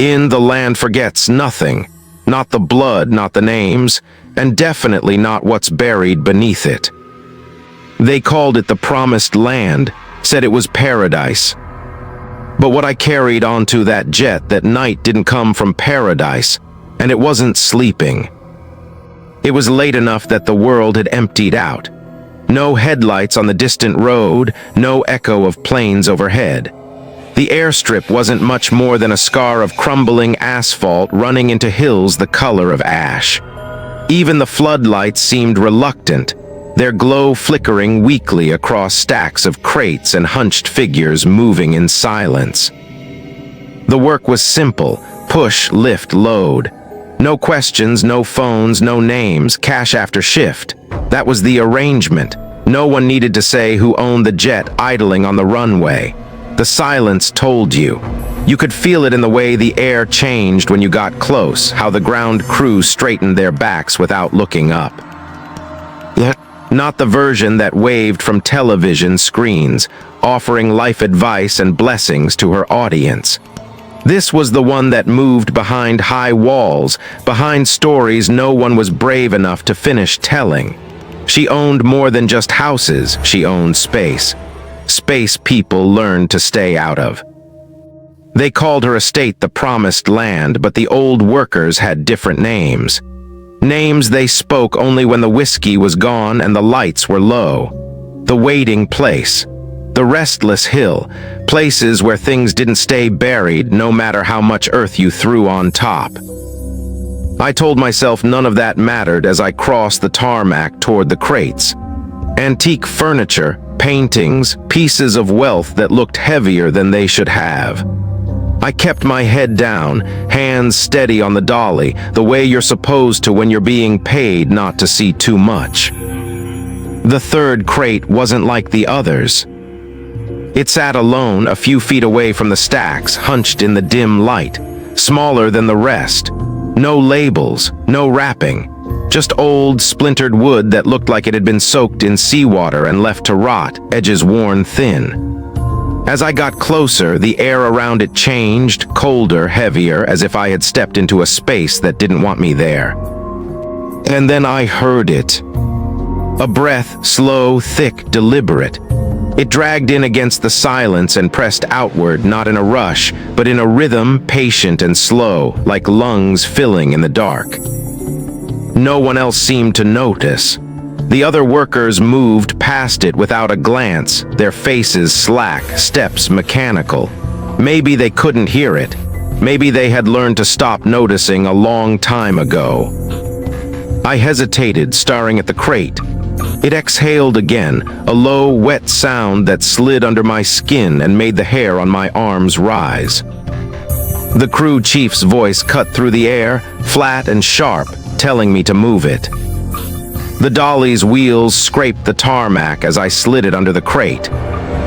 In the land forgets nothing, not the blood, not the names, and definitely not what's buried beneath it. They called it the promised land, said it was paradise. But what I carried onto that jet that night didn't come from paradise, and it wasn't sleeping. It was late enough that the world had emptied out. No headlights on the distant road, no echo of planes overhead. The airstrip wasn't much more than a scar of crumbling asphalt running into hills the color of ash. Even the floodlights seemed reluctant, their glow flickering weakly across stacks of crates and hunched figures moving in silence. The work was simple: push, lift, load. No questions, no phones, no names, cash after shift. That was the arrangement. No one needed to say who owned the jet idling on the runway. The silence told you. You could feel it in the way the air changed when you got close, how the ground crew straightened their backs without looking up. Not the version that waved from television screens, offering life advice and blessings to her audience. This was the one that moved behind high walls, behind stories no one was brave enough to finish telling. She owned more than just houses, she owned space. Space people learned to stay out of. They called her estate the promised land, but the old workers had different names. Names they spoke only when the whiskey was gone and the lights were low. The waiting place. The restless hill. Places where things didn't stay buried no matter how much earth you threw on top. I told myself none of that mattered as I crossed the tarmac toward the crates. Antique furniture, paintings, pieces of wealth that looked heavier than they should have. I kept my head down, hands steady on the dolly, the way you're supposed to when you're being paid not to see too much. The third crate wasn't like the others. It sat alone, a few feet away from the stacks, hunched in the dim light, smaller than the rest. No labels, no wrapping, just old, splintered wood that looked like it had been soaked in seawater and left to rot, edges worn thin. As I got closer, the air around it changed, colder, heavier, as if I had stepped into a space that didn't want me there. And then I heard it. A breath, slow, thick, deliberate. It dragged in against the silence and pressed outward, not in a rush, but in a rhythm, patient and slow, like lungs filling in the dark. No one else seemed to notice. The other workers moved past it without a glance, their faces slack, steps mechanical. Maybe they couldn't hear it. Maybe they had learned to stop noticing a long time ago. I hesitated, staring at the crate. It exhaled again, a low, wet sound that slid under my skin and made the hair on my arms rise. The crew chief's voice cut through the air, flat and sharp, telling me to move it. The dolly's wheels scraped the tarmac as I slid it under the crate.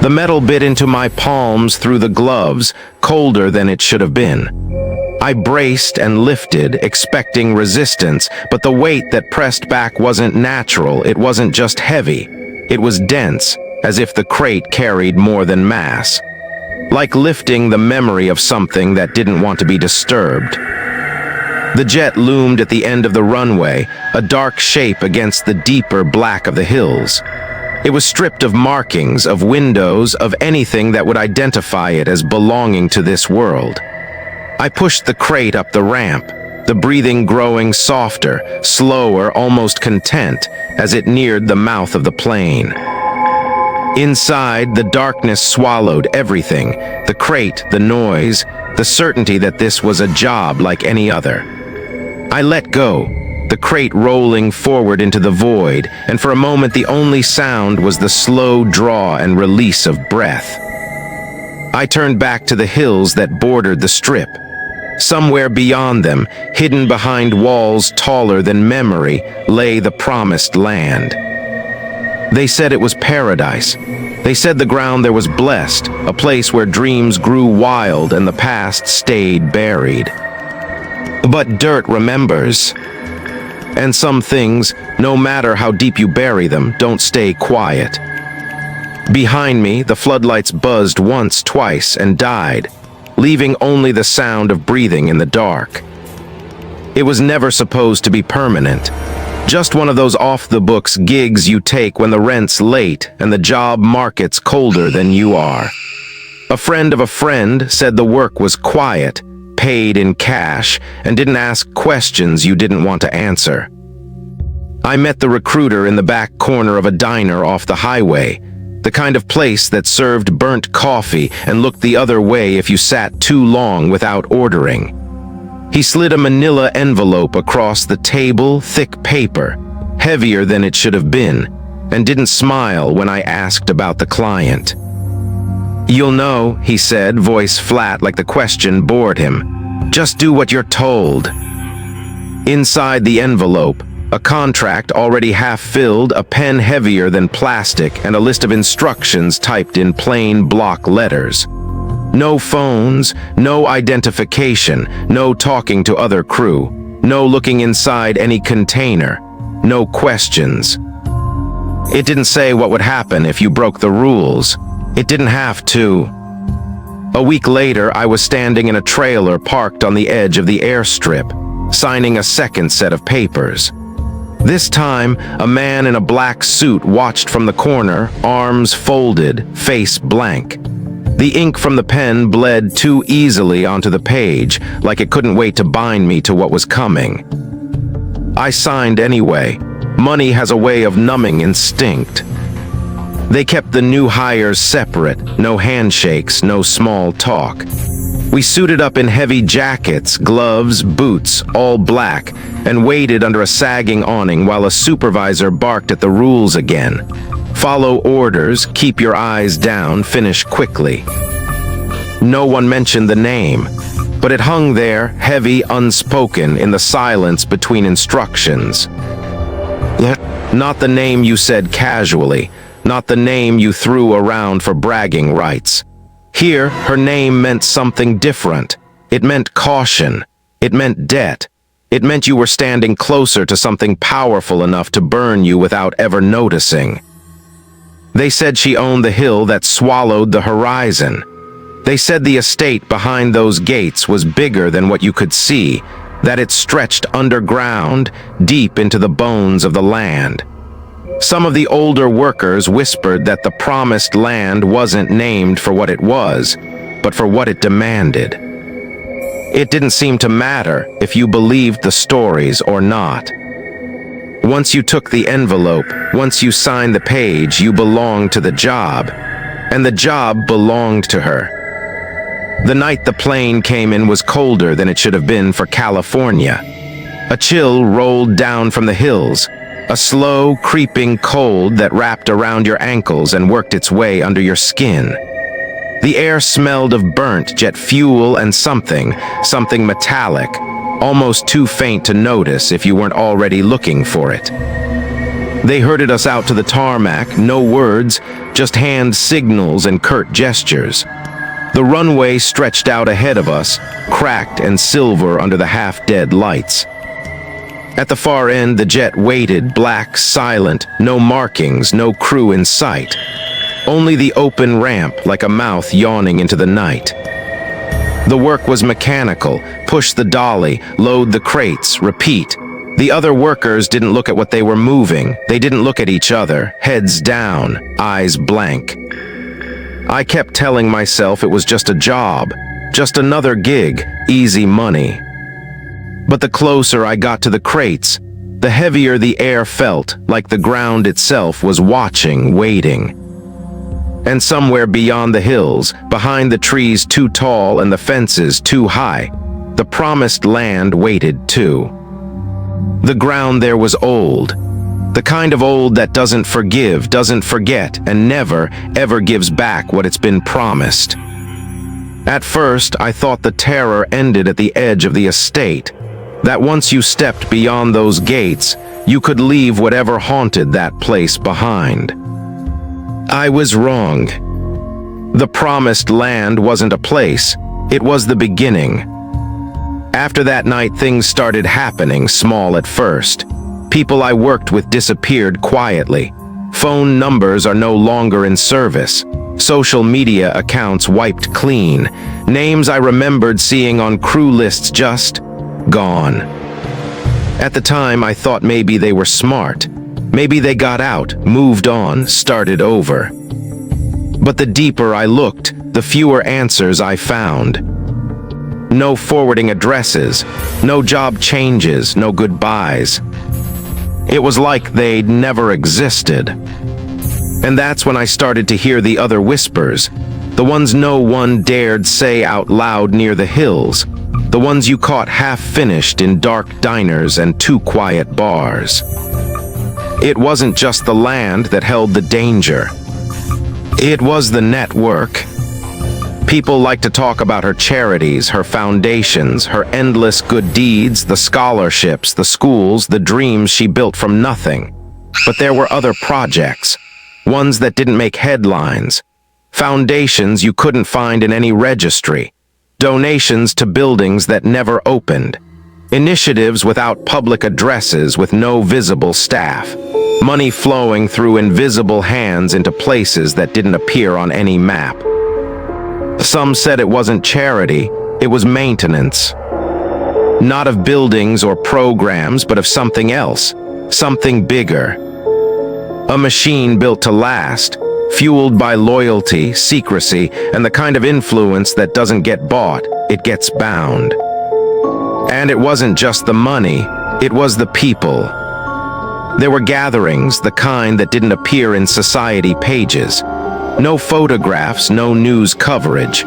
The metal bit into my palms through the gloves, colder than it should have been. I braced and lifted, expecting resistance, but the weight that pressed back wasn't natural. It wasn't just heavy. It was dense, as if the crate carried more than mass. Like lifting the memory of something that didn't want to be disturbed. The jet loomed at the end of the runway, a dark shape against the deeper black of the hills. It was stripped of markings, of windows, of anything that would identify it as belonging to this world. I pushed the crate up the ramp, the breathing growing softer, slower, almost content, as it neared the mouth of the plane. Inside, the darkness swallowed everything, the crate, the noise, the certainty that this was a job like any other. I let go, the crate rolling forward into the void, and for a moment the only sound was the slow draw and release of breath. I turned back to the hills that bordered the strip. Somewhere beyond them, hidden behind walls taller than memory, lay the promised land. They said it was paradise. They said the ground there was blessed, a place where dreams grew wild and the past stayed buried. But dirt remembers. And some things, no matter how deep you bury them, don't stay quiet. Behind me, the floodlights buzzed once, twice, and died, leaving only the sound of breathing in the dark. It was never supposed to be permanent. Just one of those off-the-books gigs you take when the rent's late and the job market's colder than you are. A friend of a friend said the work was quiet, paid in cash, and didn't ask questions you didn't want to answer. I met the recruiter in the back corner of a diner off the highway, the kind of place that served burnt coffee and looked the other way if you sat too long without ordering. He slid a manila envelope across the table, thick paper, heavier than it should have been, and didn't smile when I asked about the client. "You'll know," he said, voice flat like the question bored him. "Just do what you're told." Inside the envelope, a contract already half-filled, a pen heavier than plastic, and a list of instructions typed in plain block letters. No phones, no identification, no talking to other crew, no looking inside any container, no questions. It didn't say what would happen if you broke the rules. It didn't have to. A week later, I was standing in a trailer parked on the edge of the airstrip, signing a second set of papers. This time, a man in a black suit watched from the corner, arms folded, face blank. The ink from the pen bled too easily onto the page, like it couldn't wait to bind me to what was coming. I signed anyway. Money has a way of numbing instinct. They kept the new hires separate, no handshakes, no small talk. We suited up in heavy jackets, gloves, boots, all black, and waited under a sagging awning while a supervisor barked at the rules again. Follow orders, keep your eyes down, finish quickly. No one mentioned the name, but it hung there, heavy, unspoken, in the silence between instructions. Not the name you said casually, not the name you threw around for bragging rights. Here, her name meant something different. It meant caution. It meant debt. It meant you were standing closer to something powerful enough to burn you without ever noticing. They said she owned the hill that swallowed the horizon. They said the estate behind those gates was bigger than what you could see, that it stretched underground, deep into the bones of the land. Some of the older workers whispered that the promised land wasn't named for what it was, but for what it demanded. It didn't seem to matter if you believed the stories or not. Once you took the envelope, once you signed the page, you belonged to the job, and the job belonged to her. The night the plane came in was colder than it should have been for California. A chill rolled down from the hills, a slow, creeping cold that wrapped around your ankles and worked its way under your skin. The air smelled of burnt jet fuel and something metallic, almost too faint to notice if you weren't already looking for it. They herded us out to the tarmac, no words, just hand signals and curt gestures. The runway stretched out ahead of us, cracked and silver under the half-dead lights. At the far end, the jet waited, black, silent, no markings, no crew in sight. Only the open ramp, like a mouth yawning into the night. The work was mechanical. Push the dolly, load the crates, repeat. The other workers didn't look at what they were moving. They didn't look at each other, heads down, eyes blank. I kept telling myself it was just a job, just another gig, easy money. But the closer I got to the crates, the heavier the air felt, like the ground itself was watching, waiting. And somewhere beyond the hills, behind the trees too tall and the fences too high, the promised land waited too. The ground there was old, the kind of old that doesn't forgive, doesn't forget, and never, ever gives back what it's been promised. At first, I thought the terror ended at the edge of the estate, that once you stepped beyond those gates, you could leave whatever haunted that place behind. I was wrong. The promised land wasn't a place, it was the beginning. After that night, things started happening, small at first. People I worked with disappeared quietly. Phone numbers are no longer in service. Social media accounts wiped clean. Names I remembered seeing on crew lists just gone. At the time, I thought maybe they were smart. Maybe they got out, moved on, started over. But the deeper I looked, the fewer answers I found. No forwarding addresses, no job changes, no goodbyes. It was like they'd never existed. And that's when I started to hear the other whispers, the ones no one dared say out loud near the hills, the ones you caught half-finished in dark diners and too quiet bars. It wasn't just the land that held the danger. It was the network. People like to talk about her charities, her foundations, her endless good deeds, the scholarships, the schools, the dreams she built from nothing. But there were other projects, ones that didn't make headlines, foundations you couldn't find in any registry, donations to buildings that never opened, initiatives without public addresses with no visible staff, money flowing through invisible hands into places that didn't appear on any map. Some said it wasn't charity, it was maintenance. Not of buildings or programs, but of something else, something bigger. A machine built to last, fueled by loyalty, secrecy, and the kind of influence that doesn't get bought, it gets bound. And it wasn't just the money, it was the people. There were gatherings, the kind that didn't appear in society pages. No photographs, no news coverage.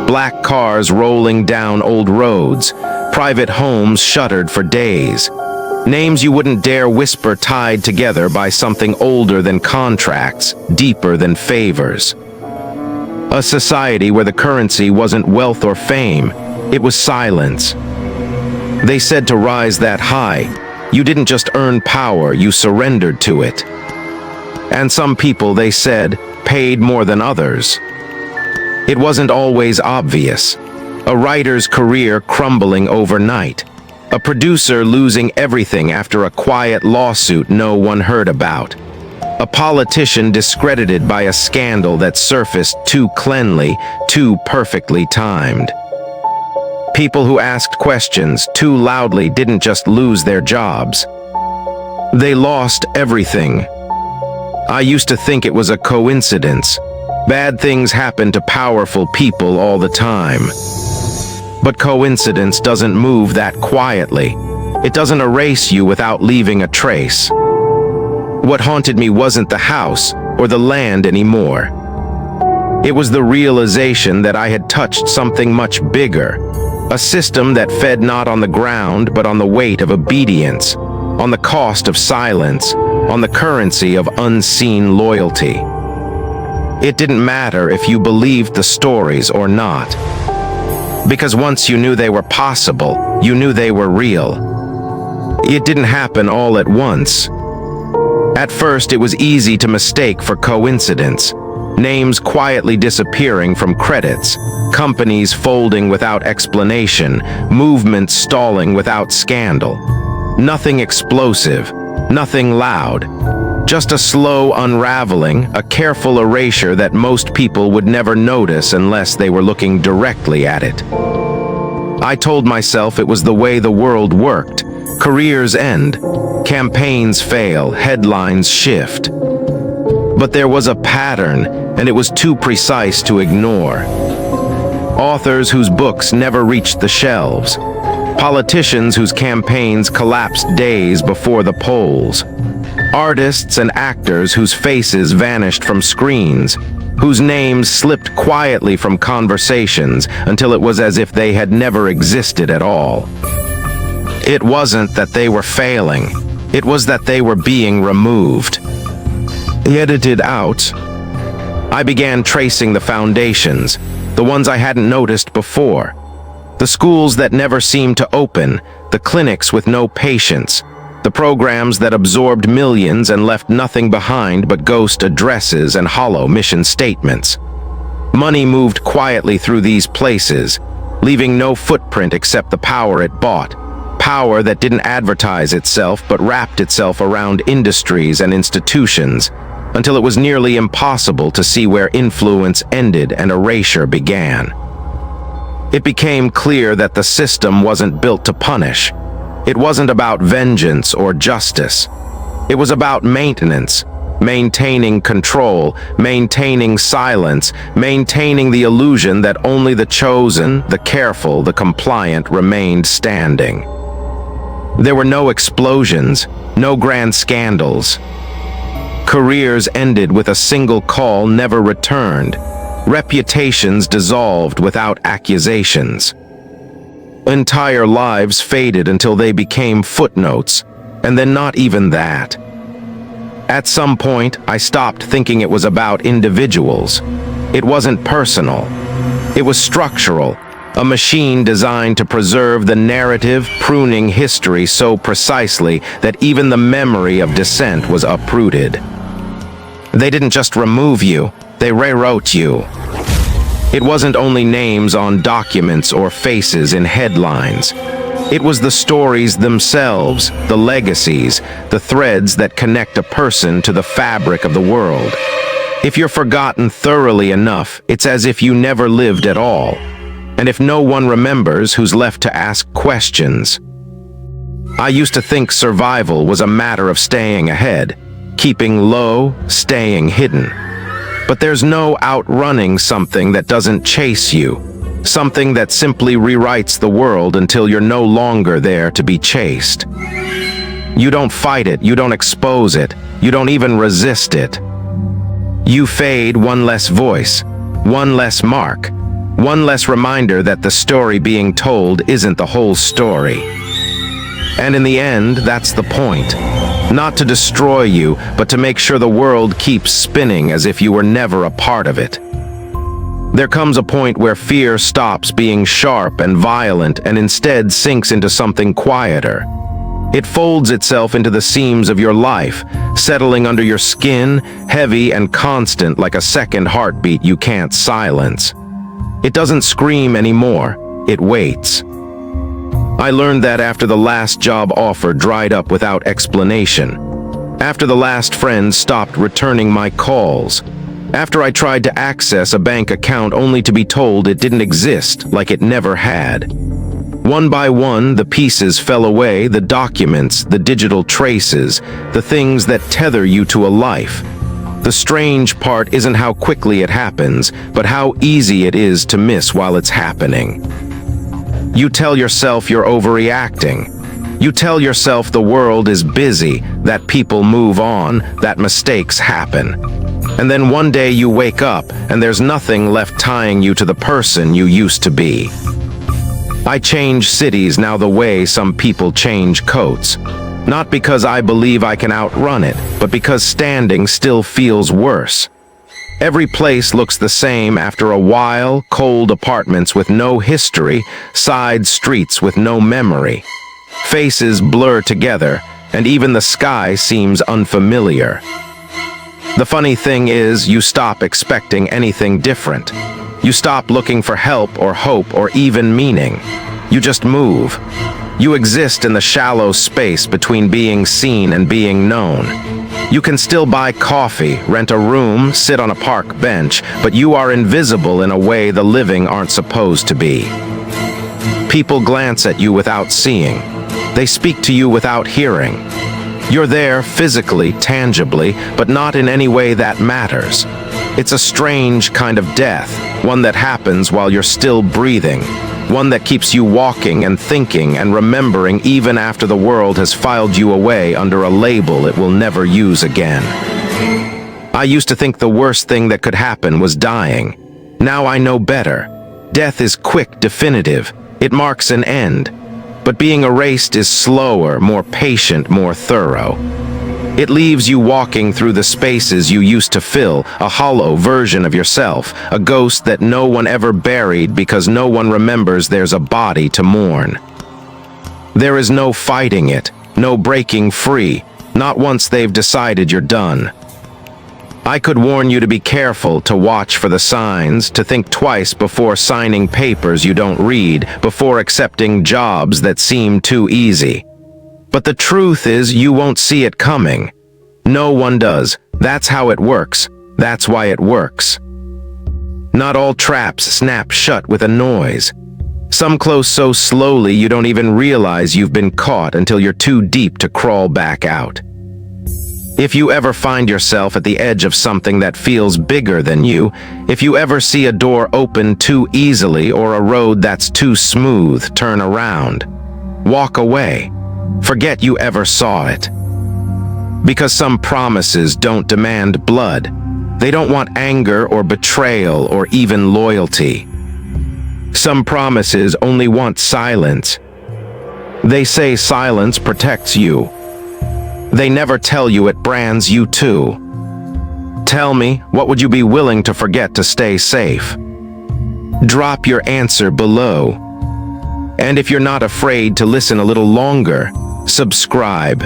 Black cars rolling down old roads, private homes shuttered for days. Names you wouldn't dare whisper tied together by something older than contracts, deeper than favors. A society where the currency wasn't wealth or fame, it was silence. They said to rise that high, you didn't just earn power, you surrendered to it. And some people, they said, paid more than others. It wasn't always obvious. A writer's career crumbling overnight. A producer losing everything after a quiet lawsuit no one heard about. A politician discredited by a scandal that surfaced too cleanly, too perfectly timed. People who asked questions too loudly didn't just lose their jobs. They lost everything. I used to think it was a coincidence. Bad things happen to powerful people all the time. But coincidence doesn't move that quietly. It doesn't erase you without leaving a trace. What haunted me wasn't the house or the land anymore. It was the realization that I had touched something much bigger. A system that fed not on the ground but on the weight of obedience, on the cost of silence, on the currency of unseen loyalty. It didn't matter if you believed the stories or not. Because once you knew they were possible, you knew they were real. It didn't happen all at once. At first, it was easy to mistake for coincidence. Names quietly disappearing from credits, companies folding without explanation, movements stalling without scandal. Nothing explosive, nothing loud. Just a slow unraveling, a careful erasure that most people would never notice unless they were looking directly at it. I told myself it was the way the world worked. Careers end, campaigns fail, headlines shift. But there was a pattern, and it was too precise to ignore. Authors whose books never reached the shelves. Politicians whose campaigns collapsed days before the polls. Artists and actors whose faces vanished from screens, whose names slipped quietly from conversations until it was as if they had never existed at all. It wasn't that they were failing, it was that they were being removed. Edited out. I began tracing the foundations, the ones I hadn't noticed before. The schools that never seemed to open, the clinics with no patients, the programs that absorbed millions and left nothing behind but ghost addresses and hollow mission statements. Money moved quietly through these places, leaving no footprint except the power it bought. Power that didn't advertise itself but wrapped itself around industries and institutions, until it was nearly impossible to see where influence ended and erasure began. It became clear that the system wasn't built to punish. It wasn't about vengeance or justice. It was about maintenance, maintaining control, maintaining silence, maintaining the illusion that only the chosen, the careful, the compliant remained standing. There were no explosions, no grand scandals. Careers ended with a single call never returned. Reputations dissolved without accusations. Entire lives faded until they became footnotes, and then not even that. At some point, I stopped thinking it was about individuals. It wasn't personal. It was structural, a machine designed to preserve the narrative, pruning history so precisely that even the memory of dissent was uprooted. They didn't just remove you, they rewrote you. It wasn't only names on documents or faces in headlines. It was the stories themselves, the legacies, the threads that connect a person to the fabric of the world. If you're forgotten thoroughly enough, it's as if you never lived at all. And if no one remembers, who's left to ask questions? I used to think survival was a matter of staying ahead, keeping low, staying hidden. But there's no outrunning something that doesn't chase you, something that simply rewrites the world until you're no longer there to be chased. You don't fight it, you don't expose it, you don't even resist it. You fade one less voice, one less mark, one less reminder that the story being told isn't the whole story. And in the end, that's the point. Not to destroy you, but to make sure the world keeps spinning as if you were never a part of it. There comes a point where fear stops being sharp and violent and instead sinks into something quieter. It folds itself into the seams of your life, settling under your skin, heavy and constant like a second heartbeat you can't silence. It doesn't scream anymore, it waits. I learned that after the last job offer dried up without explanation, after the last friend stopped returning my calls, after I tried to access a bank account only to be told it didn't exist like it never had. One by one, the pieces fell away, the documents, the digital traces, the things that tether you to a life. The strange part isn't how quickly it happens, but how easy it is to miss while it's happening. You tell yourself you're overreacting. You tell yourself the world is busy, that people move on, that mistakes happen. And then one day you wake up and there's nothing left tying you to the person you used to be. I change cities now the way some people change coats. Not because I believe I can outrun it, but because standing still feels worse. Every place looks the same after a while, cold apartments with no history, side streets with no memory. Faces blur together, and even the sky seems unfamiliar. The funny thing is, you stop expecting anything different. You stop looking for help or hope or even meaning. You just move. You exist in the shallow space between being seen and being known. You can still buy coffee, rent a room, sit on a park bench, but you are invisible in a way the living aren't supposed to be. People glance at you without seeing. They speak to you without hearing. You're there physically, tangibly, but not in any way that matters. It's a strange kind of death, one that happens while you're still breathing, one that keeps you walking and thinking and remembering even after the world has filed you away under a label it will never use again. I used to think the worst thing that could happen was dying. Now I know better. Death is quick, definitive. It marks an end. But being erased is slower, more patient, more thorough. It leaves you walking through the spaces you used to fill, a hollow version of yourself, a ghost that no one ever buried because no one remembers there's a body to mourn. There is no fighting it, no breaking free, not once they've decided you're done. I could warn you to be careful, to watch for the signs, to think twice before signing papers you don't read, before accepting jobs that seem too easy. But the truth is, you won't see it coming. No one does, That's how it works. That's why it works. Not all traps snap shut with a noise. Some close so slowly you don't even realize you've been caught until you're too deep to crawl back out. If you ever find yourself at the edge of something that feels bigger than you, if you ever see a door open too easily or a road that's too smooth, turn around. Walk away. Forget you ever saw it. Because some promises don't demand blood. They don't want anger or betrayal or even loyalty. Some promises only want silence. They say silence protects you. They never tell you it brands you too. Tell me, what would you be willing to forget to stay safe? Drop your answer below. And if you're not afraid to listen a little longer, subscribe.